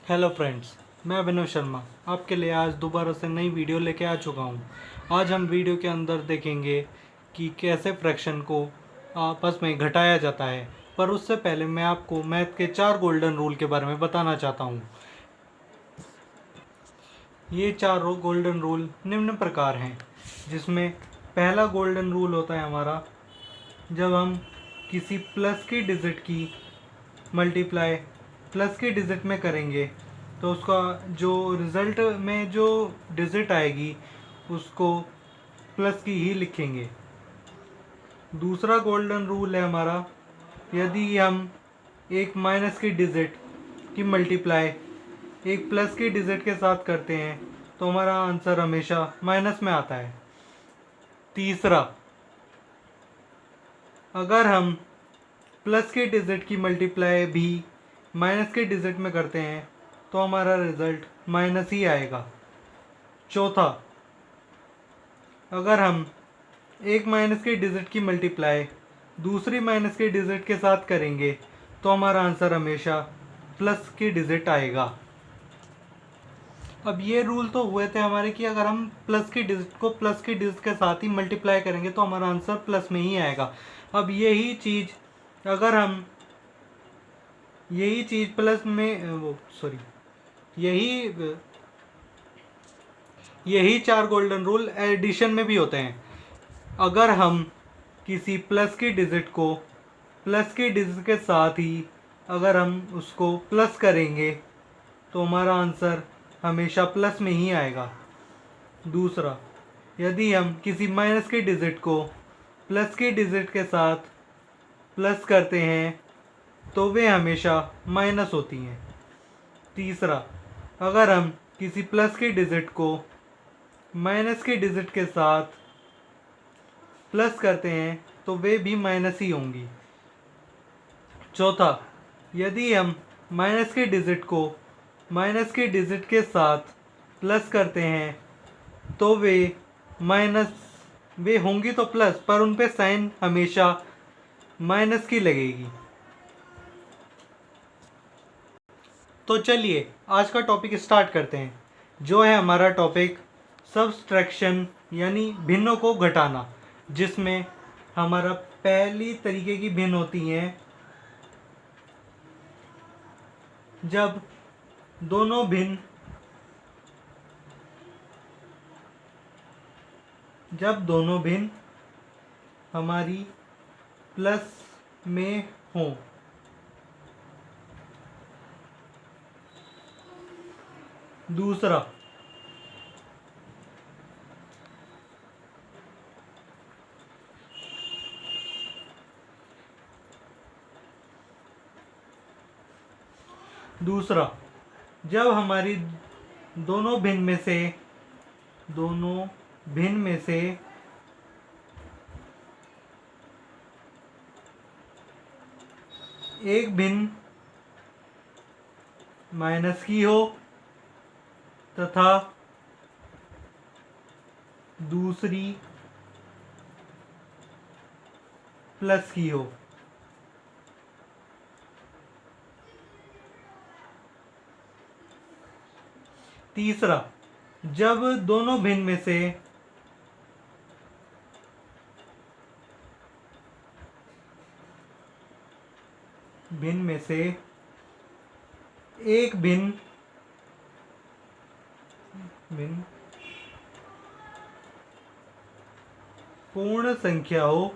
Hello friends, मैं अभिनव शर्मा आपके लिए आज दोबारा से नई वीडियो लेके आ चुका हूँ। आज हम वीडियो के अंदर देखेंगे कि कैसे फ्रैक्शन को आपस में घटाया जाता है। पर उससे पहले मैं आपको मैथ के 4 गोल्डन रूल के बारे में बताना चाहता हूँ। ये 4 गोल्डन रूल निम्न प्रकार हैं, जिसमें पहला गोल्डन रूल होता है हमारा, जब हम किसी प्लस की डिजिट की मल्टीप्लाई प्लस की डिजिट में करेंगे तो उसका जो रिज़ल्ट में जो डिजिट आएगी उसको प्लस की ही लिखेंगे। दूसरा गोल्डन रूल है हमारा, यदि हम एक माइनस की डिजिट की मल्टीप्लाई एक प्लस की डिजिट के साथ करते हैं तो हमारा आंसर हमेशा माइनस में आता है। तीसरा, अगर हम प्लस की डिजिट की मल्टीप्लाई भी माइनस के डिजिट में करते हैं तो हमारा रिज़ल्ट माइनस ही आएगा। चौथा, अगर हम एक माइनस की डिजिट की मल्टीप्लाई दूसरी माइनस की डिजिट के साथ करेंगे तो हमारा आंसर हमेशा प्लस की डिजिट आएगा। अब ये रूल तो हुए थे हमारे कि अगर हम प्लस की डिजिट को प्लस की डिजिट के साथ ही मल्टीप्लाई करेंगे तो हमारा आंसर प्लस में ही आएगा। अब यही चीज़ अगर हम यही चीज़ प्लस में यही यही 4 गोल्डन रूल एडिशन में भी होते हैं। अगर हम किसी प्लस की डिजिट को प्लस की डिजिट के साथ ही अगर हम उसको प्लस करेंगे तो हमारा आंसर हमेशा प्लस में ही आएगा। दूसरा, यदि हम किसी माइनस की डिजिट को प्लस की डिजिट के साथ प्लस करते हैं तो वे हमेशा माइनस होती हैं। तीसरा, अगर हम किसी प्लस की डिजिट को माइनस की डिजिट के साथ प्लस करते हैं तो वे भी माइनस ही होंगी। चौथा, यदि हम माइनस की डिजिट को माइनस की डिजिट के साथ प्लस करते हैं तो वे होंगी तो प्लस, पर उन पे साइन हमेशा माइनस की लगेगी। तो चलिए आज का टॉपिक स्टार्ट करते हैं, जो है हमारा टॉपिक सब्सट्रैक्शन यानी भिन्नों को घटाना, जिसमें हमारा पहली तरीके की भिन्न होती हैं जब दोनों भिन्न हमारी प्लस में हों। दूसरा, जब हमारी दोनों भिन्न में से एक भिन्न माइनस की हो तथा दूसरी प्लस की हो। तीसरा, जब दोनों भिन्न में से एक भिन्न पूर्ण संख्या हो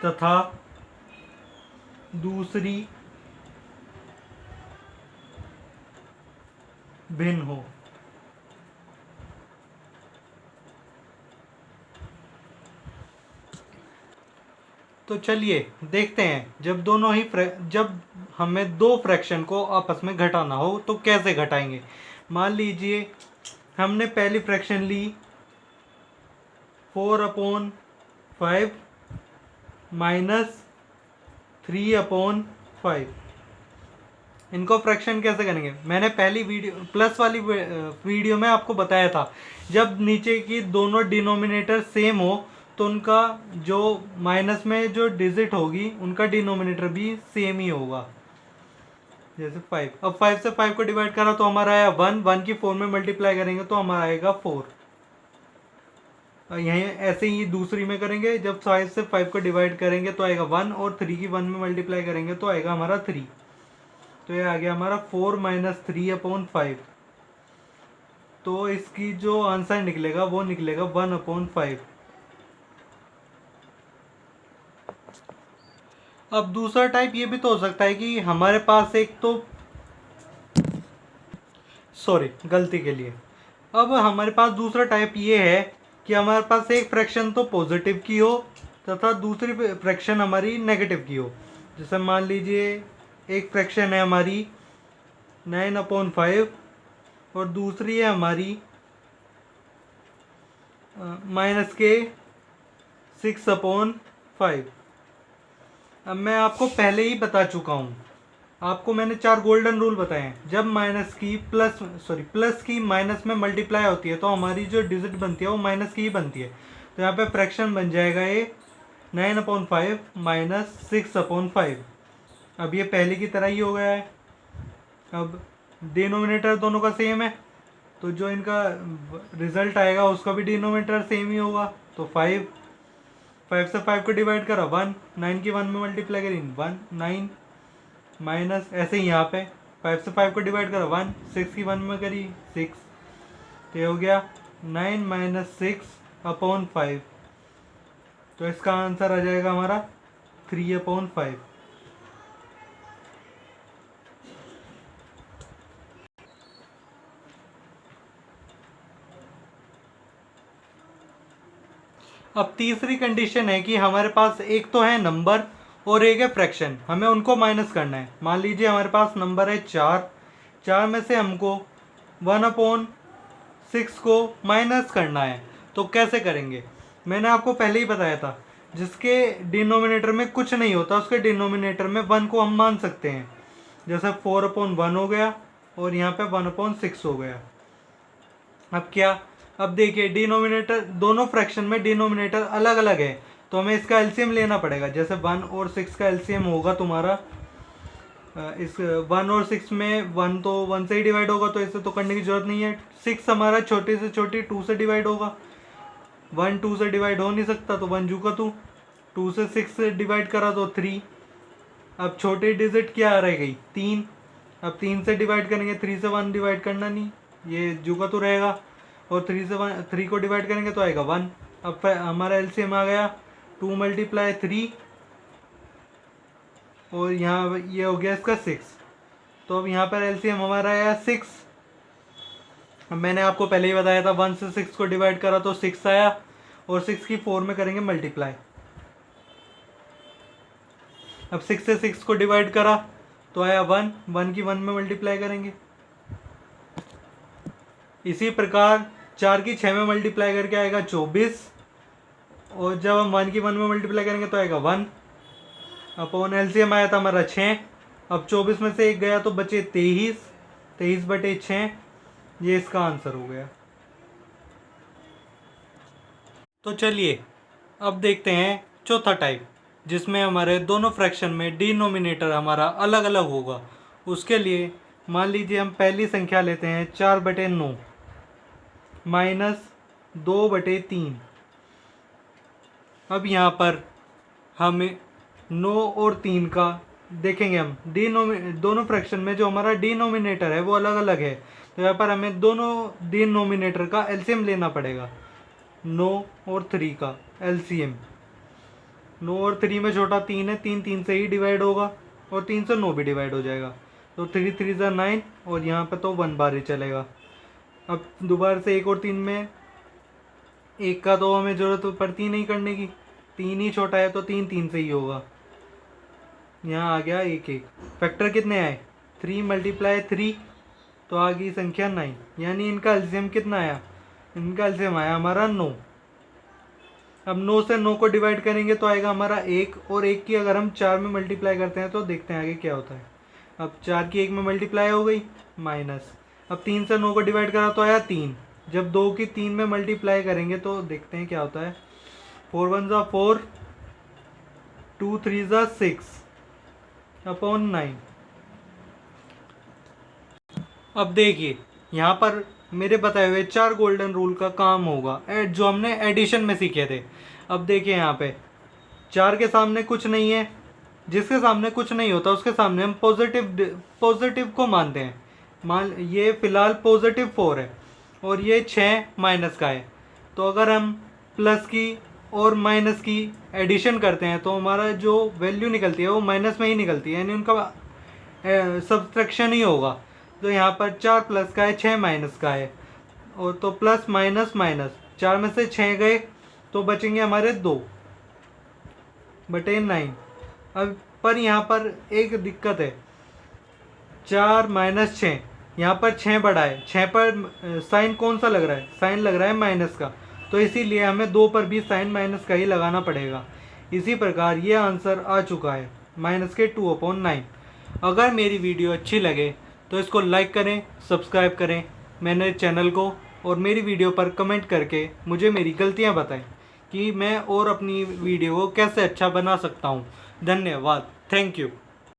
तथा दूसरी भिन्न हो। तो चलिए देखते हैं, जब हमें दो फ्रैक्शन को आपस में घटाना हो तो कैसे घटाएंगे। मान लीजिए हमने पहली फ्रैक्शन ली 4/5 माइनस 3/5। इनको फ्रैक्शन कैसे करेंगे, मैंने पहली प्लस वाली वीडियो में आपको बताया था। जब नीचे की दोनों डिनोमिनेटर सेम हो तो उनका जो माइनस में जो डिजिट होगी उनका डिनोमिनेटर भी सेम ही होगा। जैसे 5, अब 5 से 5 को डिवाइड करा तो हमारा आया 1, 1 की 4 में मल्टीप्लाई करेंगे तो हमारा आएगा 4। यहीं ऐसे ही दूसरी में करेंगे, जब 5 से 5 को डिवाइड करेंगे तो आएगा 1 और 3 की 1 में मल्टीप्लाई करेंगे तो आएगा हमारा 3। तो ये आ गया हमारा 4 - 3/5। तो इसकी जो आंसर निकलेगा वो निकलेगा 1/5। अब दूसरा टाइप ये भी तो हो सकता है कि हमारे पास एक तो सॉरी गलती के लिए, अब हमारे पास दूसरा टाइप ये है कि हमारे पास एक फ्रैक्शन तो पॉजिटिव की हो तथा दूसरी फ्रैक्शन हमारी नेगेटिव की हो। जैसे मान लीजिए एक फ्रैक्शन है हमारी 9/5 और दूसरी है हमारी -6/5। अब मैं आपको पहले ही बता चुका हूँ, आपको मैंने 4 गोल्डन रूल बताए हैं। जब प्लस की माइनस में मल्टीप्लाई होती है तो हमारी जो डिजिट बनती है वो माइनस की ही बनती है। तो यहाँ पे फ्रैक्शन बन जाएगा ये 9/5 - 6/5। अब ये पहले की तरह ही हो गया है। अब डिनोमिनेटर दोनों का सेम है तो जो इनका रिजल्ट आएगा उसका भी डिनोमिनेटर सेम ही होगा। तो 5 से 5 को डिवाइड करा 1, 9 की 1 में मल्टीप्लाई करी 1, 9 माइनस ऐसे ही यहाँ पे 5 से 5 को डिवाइड करा 1, 6 की 1 में करी 6। तो ये हो गया 9 - 6/5। तो इसका आंसर आ जाएगा हमारा 3/5। अब तीसरी कंडीशन है कि हमारे पास एक तो है नंबर और एक है फ्रैक्शन, हमें उनको माइनस करना है। मान लीजिए हमारे पास नंबर है 4, 4 में से हमको 1/6 को माइनस करना है। तो कैसे करेंगे? मैंने आपको पहले ही बताया था, जिसके डिनोमिनेटर में कुछ नहीं होता उसके डिनोमिनेटर में 1 को हम मान सकते हैं। जैसे 4/1 हो गया और यहाँ पे 1/6 हो गया। अब क्या, अब देखिए डिनोमिनेटर दोनों फ्रैक्शन में डिनोमिनेटर अलग अलग है तो हमें इसका एलसीएम लेना पड़ेगा। जैसे 1 और 6 का एलसीएम होगा तुम्हारा, इस 1 और 6 में 1 तो 1 से ही डिवाइड होगा तो इसे तो करने की जरूरत नहीं है। 6 हमारा छोटे से छोटी 2 से डिवाइड होगा, 1 2 से डिवाइड हो नहीं सकता तो 1 जू का 2 से 6 से डिवाइड करा तो 3। अब छोटी डिजिट क्या रह गई 3, अब 3 से डिवाइड करेंगे, 3 से 1 डिवाइड करना नहीं, ये जू का तो रहेगा। और 3 को डिवाइड करेंगे तो आएगा 1। अब हमारा एलसीएम आ गया 2 × 3 और यहाँ ये हो गया इसका 6। तो अब यहाँ पर एलसीएम हमारा आया 6। अब मैंने आपको पहले ही बताया था 1 से 6 को डिवाइड करा तो 6 आया और 6 की 4 में करेंगे मल्टीप्लाई। अब 6 से 6 को डिवाइड करा तो आया 1, 1 की 1 में मल्टीप्लाई करेंगे। इसी प्रकार 4 की 6 में मल्टीप्लाई करके आएगा 24 और जब हम 1 की 1 में मल्टीप्लाई करेंगे तो आएगा 1 अपॉन एलसीएम आया था हमारा 6। अब 24 में से 1 गया तो बचे 23, 23/6, ये इसका आंसर हो गया। तो चलिए अब देखते हैं चौथा टाइप, जिसमें हमारे दोनों फ्रैक्शन में डिनोमिनेटर हमारा अलग अलग होगा। उसके लिए मान लीजिए हम पहली संख्या लेते हैं 4/9 - 2/3। अब यहाँ पर हमें 9 और 3 का देखेंगे, हम दोनों फ्रैक्शन में जो हमारा डिनोमिनेटर है वो अलग अलग है तो यहाँ पर हमें दोनों डिनोमिनेटर का एलसीएम लेना पड़ेगा। 9 और 3 का एलसीएम, 9 और 3 में छोटा 3 है, 3 से ही डिवाइड होगा और 3 से 9 भी डिवाइड हो जाएगा तो 3 3 ज़ा 9 और यहाँ पे तो 1 बार ही चलेगा। अब दोबारा से 1 और 3 में 1 का तो हमें ज़रूरत पड़ती नहीं करने की, 3 ही छोटा है तो 3 से ही होगा। यहाँ आ गया 1 1। फैक्टर कितने आए 3 × 3 तो आ गई संख्या 9, यानी इनका एलसीएम कितना आया, इनका एलसीएम आया हमारा 9। अब 9 से 9 को डिवाइड करेंगे तो आएगा हमारा 1 और 1 की अगर हम 4 में मल्टीप्लाई करते हैं तो देखते हैं आगे क्या होता है। अब 4 की 1 में मल्टीप्लाई हो गई माइनस, अब 3 से 9 को डिवाइड करा तो आया 3, जब 2 की 3 में मल्टीप्लाई करेंगे तो देखते हैं क्या होता है। 4 1 ज़ा 4, 2 3 ज़ा 6 अपॉन 9। अब देखिए यहाँ पर मेरे बताए हुए 4 गोल्डन रूल का काम होगा जो हमने एडिशन में सीखे थे। अब देखिए यहाँ पे 4 के सामने कुछ नहीं है, जिसके सामने कुछ नहीं होता उसके सामने हम पॉजिटिव को मानते हैं। मान ये फिलहाल +4 है और ये 6 माइनस का है, तो अगर हम प्लस की और माइनस की एडिशन करते हैं तो हमारा जो वैल्यू निकलती है वो माइनस में ही निकलती है, यानी उनका सब्सट्रैक्शन ही होगा। तो यहाँ पर 4 प्लस का है, 6 माइनस का है, और तो प्लस माइनस माइनस 4 में से 6 गए तो बचेंगे हमारे 2/9। अब पर यहाँ पर एक दिक्कत है, 4 माइनस 6, यहाँ पर 6 बढ़ा है, 6 पर साइन कौन सा लग रहा है, साइन लग रहा है माइनस का, तो इसीलिए हमें 2 पर भी साइन माइनस का ही लगाना पड़ेगा। इसी प्रकार ये आंसर आ चुका है -2/9। अगर मेरी वीडियो अच्छी लगे तो इसको लाइक करें, सब्सक्राइब करें मेरे चैनल को, और मेरी वीडियो पर कमेंट करके मुझे मेरी गलतियाँ बताएं कि मैं और अपनी वीडियो को कैसे अच्छा बना सकता हूँ। धन्यवाद, थैंक यू।